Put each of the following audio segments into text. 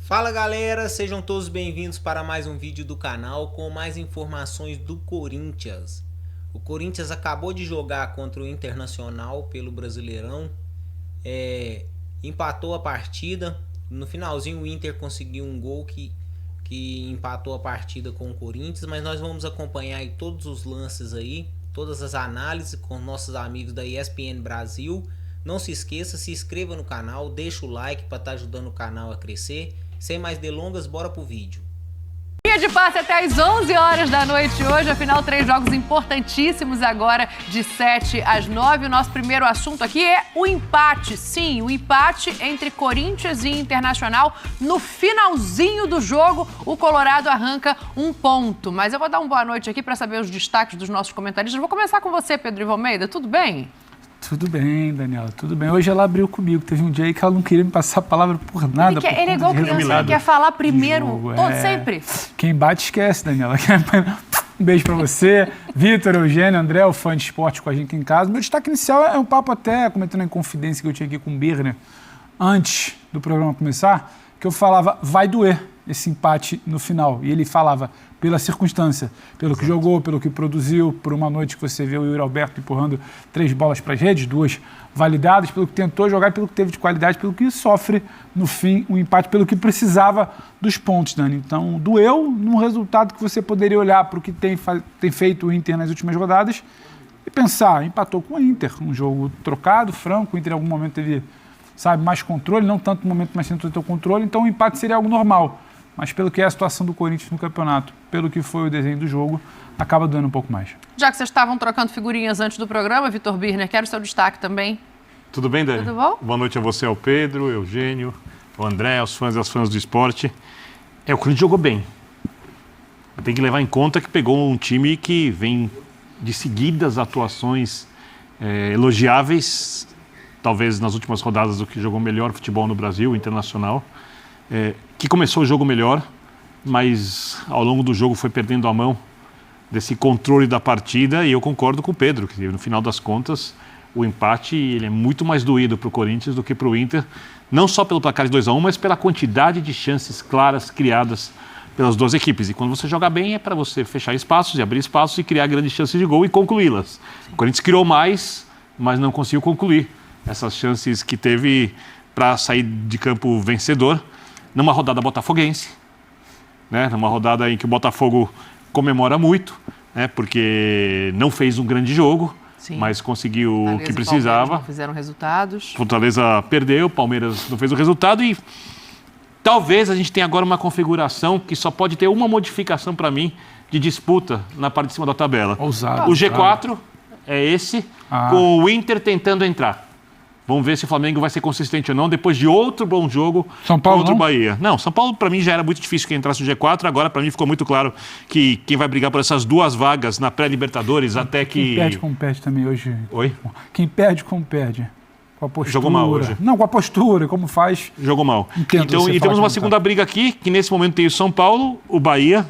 Fala galera, sejam todos bem-vindos para mais um vídeo do canal com mais informações do Corinthians. O Corinthians acabou de jogar contra o Internacional pelo Brasileirão, empatou a partida. No finalzinho o Inter conseguiu um gol que empatou a partida com o Corinthians, mas nós vamos acompanhar aí todos os lances aí, todas as análises com nossos amigos da ESPN Brasil. Não se esqueça, se inscreva no canal, deixa o like para estar ajudando o canal a crescer. Sem mais delongas, bora pro vídeo. Linha de passe até às 11 horas da noite hoje, afinal 3 jogos importantíssimos agora de 7 às 9. O nosso primeiro assunto aqui é o empate. Sim, o empate entre Corinthians e Internacional. No finalzinho do jogo, o Colorado arranca um ponto. Mas eu vou dar uma boa noite aqui para saber os destaques dos nossos comentaristas. Vou começar com você, Pedro Ivo Almeida. Tudo bem? Tudo bem, Daniela, tudo bem. Hoje ela abriu comigo. Teve um dia aí que ela não queria me passar a palavra por nada. Ele é igual criança, ele quer falar primeiro, sempre. Quem bate, esquece, Daniela. Um beijo pra você, Vitor, Eugênio, André, o fã de esporte com a gente aqui em casa. Meu destaque inicial é um papo até, comentando em confidência que eu tinha aqui com o Birner, antes do programa começar, que eu falava, vai doer esse empate no final. E ele falava, pela circunstância, pelo que jogou, pelo que produziu, por uma noite que você vê o Yuri Alberto empurrando 3 bolas para as redes, 2 validadas, pelo que tentou jogar, pelo que teve de qualidade, pelo que sofre, no fim, um empate, pelo que precisava dos pontos, Dani. Então, doeu num resultado que você poderia olhar para o que tem feito o Inter nas últimas rodadas e pensar, empatou com o Inter, um jogo trocado, franco, o Inter em algum momento teve, mais controle, não tanto no momento, mas tentou ter o controle, então o empate seria algo normal. Mas pelo que é a situação do Corinthians no campeonato, pelo que foi o desenho do jogo, acaba doendo um pouco mais. Já que vocês estavam trocando figurinhas antes do programa, Vitor Birner, quero o seu destaque também. Tudo bem, Dani? Tudo bom? Boa noite a você, ao Pedro, Eugênio, ao André, aos fãs e às fãs do esporte. O Corinthians jogou bem. Tem que levar em conta que pegou um time que vem de seguidas atuações elogiáveis, talvez nas últimas rodadas do que jogou melhor futebol no Brasil, internacional. Que começou o jogo melhor, mas ao longo do jogo foi perdendo a mão desse controle da partida, e eu concordo com o Pedro, que no final das contas o empate ele é muito mais doído para o Corinthians do que para o Inter, não só pelo placar de 2-1, mas pela quantidade de chances claras criadas pelas duas equipes. E quando você joga bem é para você fechar espaços e abrir espaços e criar grandes chances de gol e concluí-las. O Corinthians criou mais, mas não conseguiu concluir essas chances que teve para sair de campo vencedor. Numa rodada botafoguense, numa rodada em que o Botafogo comemora muito, porque não fez um grande jogo, sim, mas conseguiu o que precisava. Não fizeram resultados. Fortaleza perdeu, Palmeiras não fez o resultado e talvez a gente tenha agora uma configuração que só pode ter uma modificação para mim de disputa na parte de cima da tabela. Ousado, o G4 é esse, com o Inter tentando entrar. Vamos ver se o Flamengo vai ser consistente ou não depois de outro bom jogo contra o Bahia. Não, São Paulo para mim já era muito difícil que entrasse no G4, agora para mim ficou muito claro que quem vai brigar por essas 2 vagas na pré-Libertadores até que... Quem perde como perde também hoje. Oi? Quem perde como perde. Com a postura. Jogou mal hoje. Não, com a postura, como faz. Jogou mal. Então, e temos uma segunda briga aqui, que nesse momento tem o São Paulo, o Bahia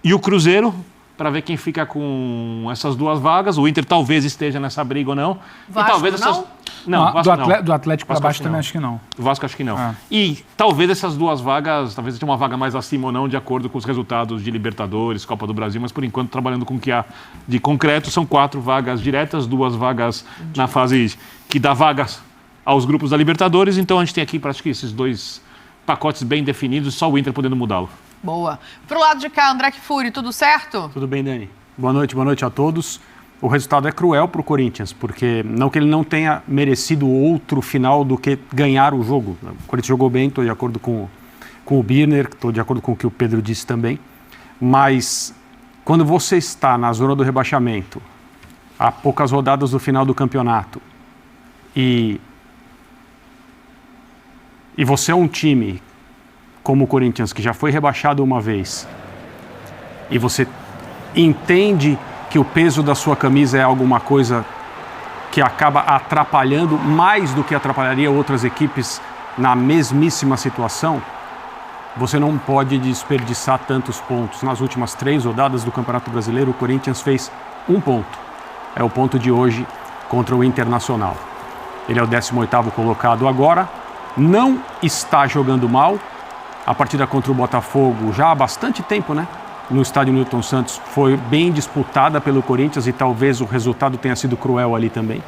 e o Cruzeiro, para ver quem fica com essas 2 vagas. O Inter talvez esteja nessa briga ou não. Vasco, e talvez essas... Não, Vasco do Atlético para baixo também acho que não. O Vasco acho que não. E talvez essas 2 vagas, talvez tenha uma vaga mais acima ou não, de acordo com os resultados de Libertadores, Copa do Brasil, mas por enquanto trabalhando com o que há de concreto, são 4 vagas diretas, 2 vagas na fase que dá vagas aos grupos da Libertadores. Então a gente tem aqui, acho que esses 2 pacotes bem definidos, só o Inter podendo mudá-lo. Boa. Pro lado de cá, André Kfouri, tudo certo? Tudo bem, Dani. Boa noite a todos. O resultado é cruel para o Corinthians, porque não que ele não tenha merecido outro final do que ganhar o jogo. O Corinthians jogou bem, estou de acordo com o Birner, estou de acordo com o que o Pedro disse também, mas quando você está na zona do rebaixamento, há poucas rodadas do final do campeonato, e você é um time como o Corinthians, que já foi rebaixado uma vez, e você entende que o peso da sua camisa é alguma coisa que acaba atrapalhando mais do que atrapalharia outras equipes na mesmíssima situação, você não pode desperdiçar tantos pontos. Nas últimas 3 rodadas do Campeonato Brasileiro, o Corinthians fez 1 ponto. É o ponto de hoje contra o Internacional. Ele é o 18º colocado agora, não está jogando mal, A partida contra o Botafogo, já há bastante tempo, né? No estádio Newton Santos, foi bem disputada pelo Corinthians e talvez o resultado tenha sido cruel ali também.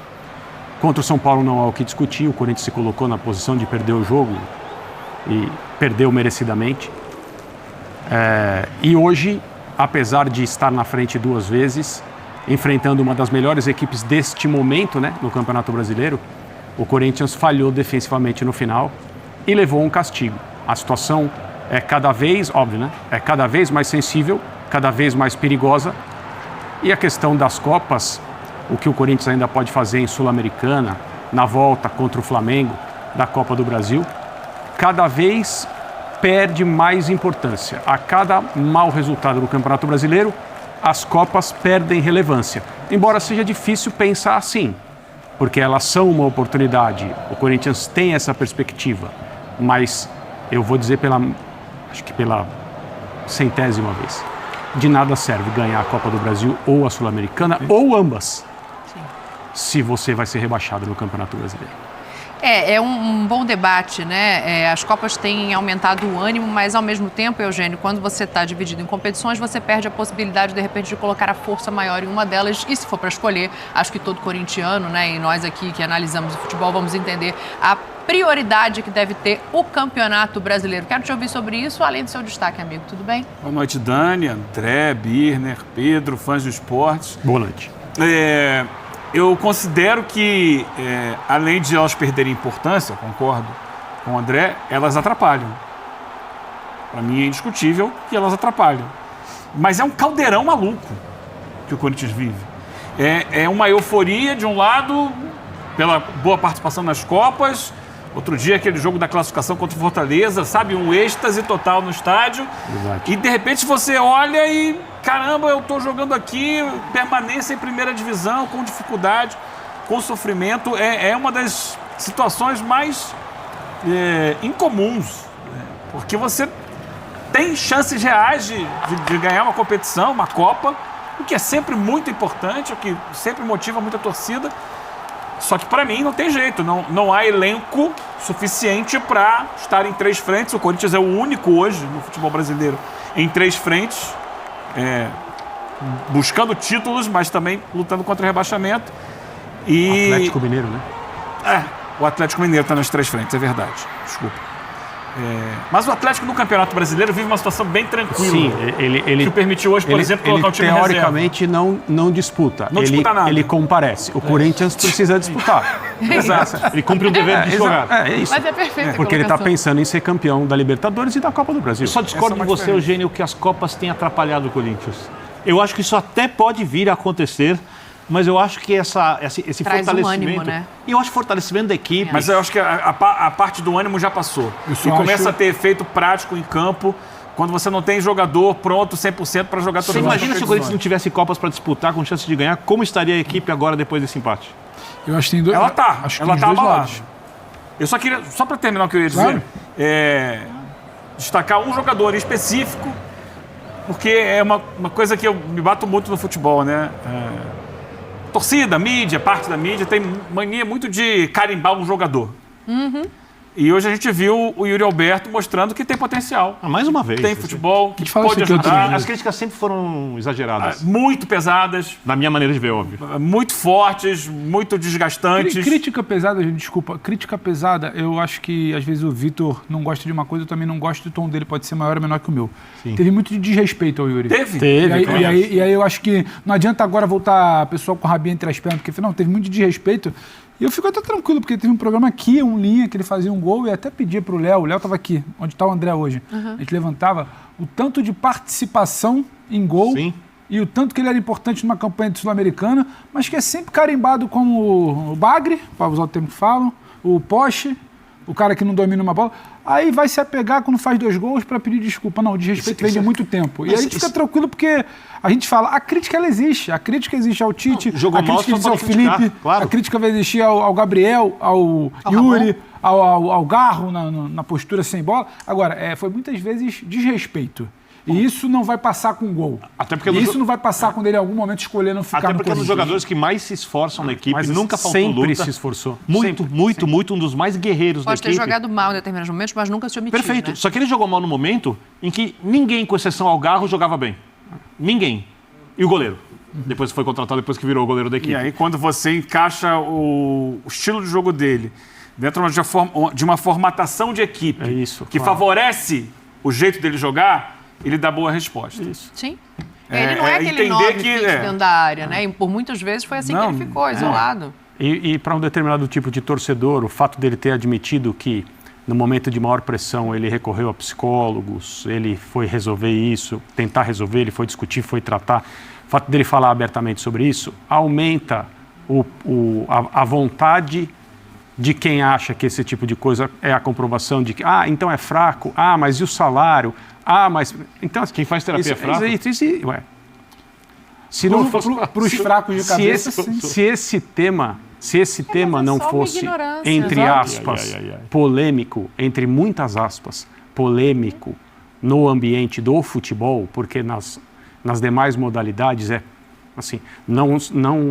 Contra o São Paulo não há o que discutir, o Corinthians se colocou na posição de perder o jogo e perdeu merecidamente. E hoje, apesar de estar na frente 2 vezes, enfrentando uma das melhores equipes deste momento, né, no Campeonato Brasileiro, o Corinthians falhou defensivamente no final e levou um castigo. A situação é cada vez, óbvio, né? É cada vez mais sensível, cada vez mais perigosa. E a questão das Copas, o que o Corinthians ainda pode fazer em Sul-Americana, na volta contra o Flamengo, da Copa do Brasil, cada vez perde mais importância. A cada mau resultado do Campeonato Brasileiro, as Copas perdem relevância. Embora seja difícil pensar assim, porque elas são uma oportunidade. O Corinthians tem essa perspectiva, mas eu vou dizer acho que pela 100ª vez, de nada serve ganhar a Copa do Brasil ou a Sul-Americana, ou ambas, se você vai ser rebaixado no Campeonato Brasileiro. É um bom debate, né? As Copas têm aumentado o ânimo, mas ao mesmo tempo, Eugênio, quando você está dividido em competições, você perde a possibilidade, de repente, de colocar a força maior em uma delas. E se for para escolher, acho que todo corintiano, né, e nós aqui que analisamos o futebol, vamos entender a prioridade que deve ter o Campeonato Brasileiro. Quero te ouvir sobre isso, além do seu destaque, amigo. Tudo bem? Boa noite, Dani, André, Birner, Pedro, fãs do esporte. Boa noite. Eu considero que, além de elas perderem importância, concordo com o André, elas atrapalham. Para mim é indiscutível que elas atrapalham. Mas é um caldeirão maluco que o Corinthians vive. É uma euforia, de um lado, pela boa participação nas Copas. Outro dia, aquele jogo da classificação contra o Fortaleza, sabe? Um êxtase total no estádio. Exato. E, de repente, você olha e... Caramba, eu estou jogando aqui, permanência em primeira divisão, com dificuldade, com sofrimento. É uma das situações mais incomuns, né? Porque você tem chances reais de ganhar uma competição, uma Copa, o que é sempre muito importante, o que sempre motiva muita torcida. Só que, para mim, não tem jeito. Não há elenco suficiente para estar em 3 frentes. O Corinthians é o único hoje no futebol brasileiro em 3 frentes. Buscando títulos, mas também lutando contra o rebaixamento. E... Atlético Mineiro, né? O Atlético Mineiro está nas 3 frentes, é verdade. Desculpa. Mas o Atlético no Campeonato Brasileiro vive uma situação bem tranquila. Sim, ele que o permitiu hoje, por exemplo, colocar o time teoricamente não disputa. Não disputa nada. Ele comparece. O Corinthians precisa disputar. Exato. Ele cumpre o dever de jogar. É isso. Mas é perfeito. Porque ele está pensando em ser campeão da Libertadores e da Copa do Brasil. Eu só discordo de você, Eugênio, que as Copas têm atrapalhado o Corinthians. Eu acho que isso até pode vir a acontecer, mas eu acho que esse traz fortalecimento... um ânimo, né? E eu acho que o fortalecimento da equipe... Mas eu acho que a parte do ânimo já passou. E começa a ter efeito prático em campo, quando você não tem jogador pronto 100% para jogar todas as competições. Você imagina se o Corinthians não tivesse Copas para disputar, com chance de ganhar, como estaria a equipe agora depois desse empate? Eu acho que tem dois. Ela tá abalada. Lados. Eu só para terminar o que eu ia dizer, destacar um jogador em específico, porque é uma coisa que eu me bato muito no futebol, né? Torcida, mídia, parte da mídia tem mania muito de carimbar um jogador. E hoje a gente viu o Yuri Alberto mostrando que tem potencial. Mais uma vez. Tem futebol, que pode isso aqui ajudar. As críticas sempre foram exageradas. Muito pesadas, Na minha maneira de ver, óbvio. muito fortes, muito desgastantes. Crítica pesada, gente, desculpa. Crítica pesada, eu acho que às vezes o Vitor não gosta de uma coisa, eu também não gosto do tom dele, pode ser maior ou menor que o meu. Sim. Teve muito de desrespeito ao Yuri. Teve. E aí eu acho que não adianta agora voltar a pessoa com o rabinho entre as pernas, porque não, teve muito de desrespeito. E eu fico até tranquilo, porque teve um programa aqui, linha, que ele fazia um gol e até pedia pro Léo, o Léo estava aqui, onde está o André hoje. A gente levantava o tanto de participação em gol. Sim. E o tanto que ele era importante numa campanha de Sul-Americana, mas que é sempre carimbado como o bagre, para usar o termo que falam, o poste, o cara que não domina uma bola. Aí vai se apegar quando faz 2 gols para pedir desculpa. Não, o desrespeito vem de muito tempo. E aí a gente fica tranquilo porque a gente fala, a crítica ela existe. A crítica existe ao Tite, jogou a crítica mal, existe ao só pode criticar, Felipe, claro. a crítica vai existir ao Gabriel, ao Yuri, ao Garro na postura sem bola. Agora, foi muitas vezes desrespeito. E isso não vai passar com gol. Até porque E isso não vai passar quando ele em algum momento escolher não ficar Até no porque é um dos Corinthians. jogadores que mais se esforçam na equipe, Mas nunca faltou sempre luta. se esforçou. Muito, Sempre, muito, sempre. muito, um dos mais guerreiros Pode da ter equipe. jogado mal em determinados momentos, mas nunca se omitiu, Perfeito. né? Só que ele jogou mal no momento em que ninguém, com exceção ao Garro, jogava bem. Ninguém. E o goleiro. Depois foi contratado, depois que virou o goleiro da equipe. E aí, quando você encaixa o estilo de jogo dele dentro de uma formatação de equipe É isso, que claro. favorece o jeito dele jogar, ele dá boa resposta. Isso. Sim. Ele não é aquele entender 9 que- fixo é. dentro da área, né? E por muitas vezes foi assim Não, que ele ficou, isolado. E para um determinado tipo de torcedor, o fato dele ter admitido que no momento de maior pressão ele recorreu a psicólogos, ele foi resolver isso, tentar resolver, ele foi discutir, foi tratar. O fato dele falar abertamente sobre isso aumenta a vontade de quem acha que esse tipo de coisa é a comprovação de que, então é fraco, mas e o salário? Mas... Então, Quem faz terapia é fraco? Ué. Se não fosse Para os fracos de cabeça, sim. se esse tema mas é não só uma fosse, ignorância, entre exato. aspas, polêmico, entre muitas aspas, polêmico no ambiente do futebol, porque nas demais modalidades assim, não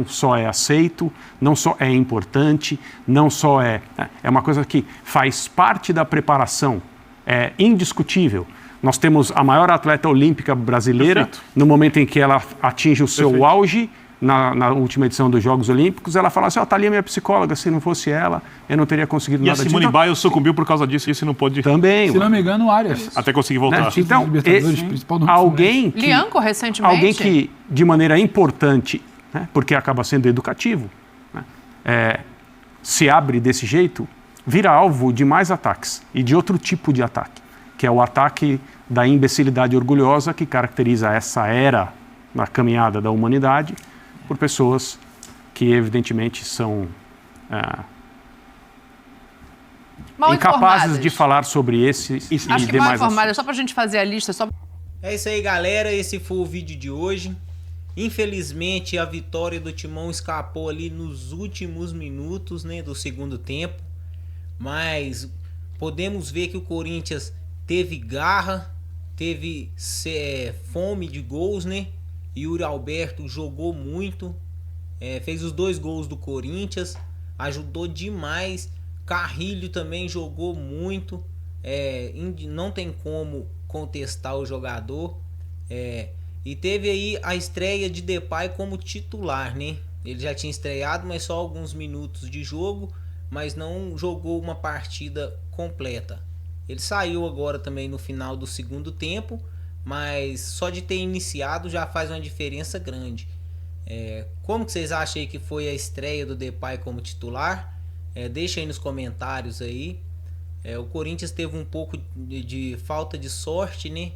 só é aceito, não só é importante, não só é uma coisa que faz parte da preparação, é indiscutível. Nós temos a maior atleta olímpica brasileira, Perfeito. no momento em que ela atinge o seu Perfeito. auge, na última edição dos Jogos Olímpicos, ela fala assim, tá ali a minha psicóloga, se não fosse ela, eu não teria conseguido E a nada disso. Simone Então, Biles sucumbiu por causa disso e não pôde também, Se não me engano, o Arias. até conseguir né? voltar. Então, Libertadores, principal do alguém que, Lianco, recentemente. alguém que, de maneira importante, né, porque acaba sendo educativo, né, se abre desse jeito, vira alvo de mais ataques e de outro tipo de ataque, que é o ataque da imbecilidade orgulhosa que caracteriza essa era na caminhada da humanidade por pessoas que, evidentemente, são mal incapazes informadas. de falar sobre esses e Acho que mal demais informadas, assuntos. só pra gente fazer a lista, só É isso aí, galera. Esse foi o vídeo de hoje. Infelizmente, a vitória do Timão escapou ali nos últimos minutos, né, do segundo tempo. Mas podemos ver que o Corinthians teve garra, teve fome de gols, né? Yuri Alberto jogou muito, fez os 2 gols do Corinthians, ajudou demais. Carrilho também jogou muito, não tem como contestar o jogador. E teve aí a estreia de Depay como titular, né? Ele já tinha estreado, mas só alguns minutos de jogo, mas não jogou uma partida completa. Ele saiu agora também no final do segundo tempo, mas só de ter iniciado já faz uma diferença grande. Como que vocês acham aí que foi a estreia do Depay como titular? Deixa aí nos comentários aí. O Corinthians teve um pouco de falta de sorte, né?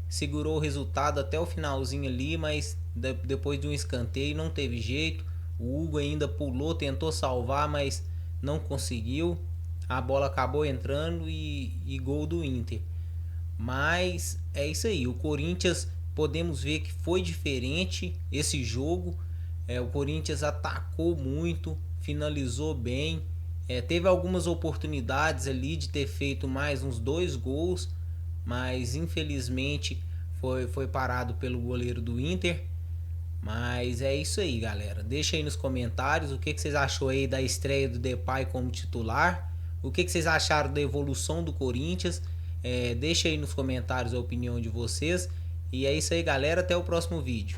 Segurou o resultado até o finalzinho ali, mas depois de um escanteio não teve jeito. O Hugo ainda pulou, tentou salvar, mas não conseguiu. A bola acabou entrando e gol do Inter. Mas é isso aí, o Corinthians, podemos ver que foi diferente esse jogo. O Corinthians atacou muito, finalizou bem. Teve algumas oportunidades ali de ter feito mais uns 2 gols, mas infelizmente foi parado pelo goleiro do Inter. Mas é isso aí, galera. Deixa aí nos comentários o que vocês achou aí da estreia do Depay como titular. O que vocês acharam da evolução do Corinthians. Deixa aí nos comentários a opinião de vocês. E é isso aí, galera. Até o próximo vídeo.